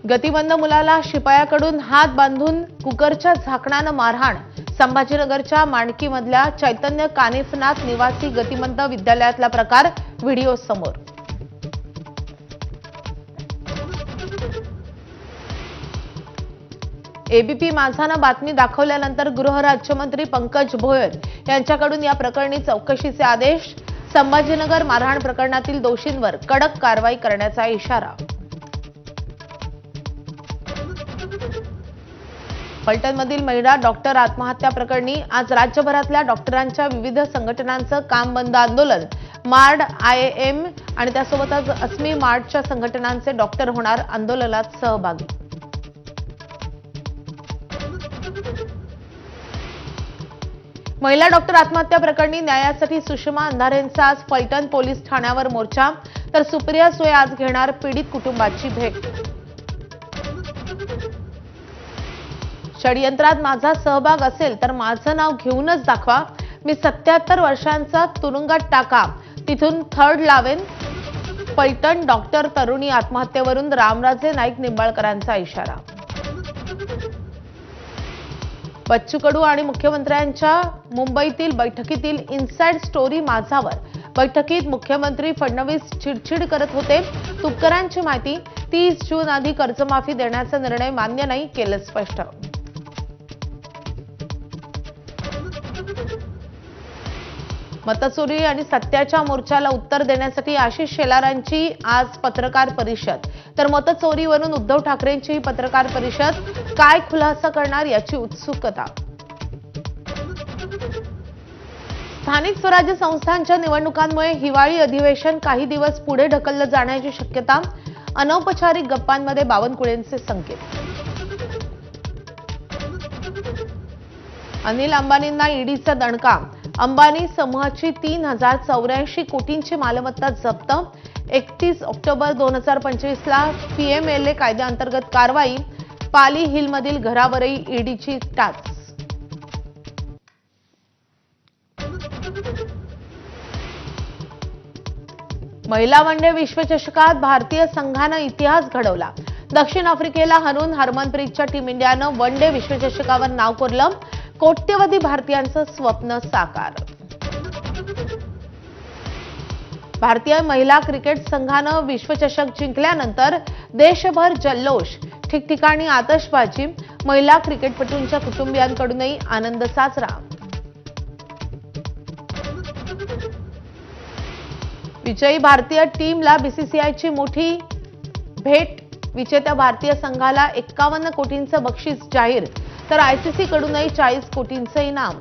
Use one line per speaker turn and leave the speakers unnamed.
गतिमंद मुलाला शिपायाकडून हात बांधून कुकरच्या झाकणानं मारहाण। संभाजीनगरच्या माणकीमधल्या चैतन्य कानिफनाथ निवासी गतिमंद विद्यालयातला प्रकार व्हिडिओ समोर। एबीपी माझानं बातमी दाखवल्यानंतर गृहराज्यमंत्री पंकज भोयर यांच्याकडून या प्रकरणी चौकशीचे आदेश। संभाजीनगर मारहाण प्रकरणातील दोषींवर कडक कारवाई करण्याचा इशारा। फलटणमधील महिला डॉक्टर आत्महत्या प्रकरणी आज राज्यभरातल्या डॉक्टरांच्या विविध संघटनांचं काम बंद आंदोलन। मार्ड, आयएम आणि त्यासोबतच अस्मी मार्डच्या संघटनांचे डॉक्टर होणार आंदोलनात सहभागी। महिला डॉक्टर आत्महत्या प्रकरणी न्यायासाठी सुषमा अंधारेंचा आज फलटण पोलीस ठाण्यावर मोर्चा, तर सुप्रिया सुळे आज घेणार पीडित कुटुंबाची भेट। षडयंत्रात माझा सहभाग असेल तर माझं नाव घेऊनच दाखवा। मी 77 वर्षांचा तुरुंगात टाका, तिथून थर्ड लावेन। फलटण डॉक्टर तरुणी आत्महत्येवरून रामराजे नाईक निंबाळकरांचा इशारा। बच्चू कडू आणि मुख्यमंत्र्यांच्या मुंबईतील बैठकीतील इनसाइड स्टोरी माझावर। बैठकीत मुख्यमंत्री फडणवीस चिडचिड करत होते। तुपकरांची माहिती, 30 जून आधी कर्जमाफी देण्याचा निर्णय मान्य नाही, केलं स्पष्ट। मतचोरी आणि सत्याच्या मोर्चाला उत्तर देण्यासाठी आशिष शेलारांची आज पत्रकार परिषद, तर मतचोरीवरून उद्धव ठाकरेंची ही पत्रकार परिषद। काय खुलासा करणार याची उत्सुकता। स्थानिक स्वराज्य संस्थांच्या निवडणुकांमुळे हिवाळी अधिवेशन काही दिवस पुढे ढकललं जाण्याची शक्यता। अनौपचारिक गप्पांमध्ये बावनकुळेंचे संकेत। अनिल अंबानींना ईडीचा दणका। अंबानी समूहाची 3084 कोटींची मालमत्ता जप्त। 31 ऑक्टोबर 2025 ला पीएमएलए कायद्याअंतर्गत कारवाई। पाली हिलमधील घरावरही ईडीची टाच। महिला वनडे विश्वचषकात भारतीय संघानं इतिहास घडवला। दक्षिण आफ्रिकेला हरवून हरमनप्रीतच्या टीम इंडियानं वनडे विश्वचषकावर नाव कोरलं। कोट्यवधी भारतीयांचं स्वप्न साकार। भारतीय महिला क्रिकेट संघानं विश्वचषक जिंकल्यानंतर देशभर जल्लोष, ठिकठिकाणी आतषबाजी। महिला क्रिकेटपटूंच्या कुटुंबियांकडूनही आनंद साजरा। विजयी भारतीय टीमला बीसीसीआयची मोठी भेट। विजेत्या भारतीय संघाला 51 कोटींचं बक्षीस जाहीर, तर आयसीसी कडूनही 40 कोटींचं इनाम।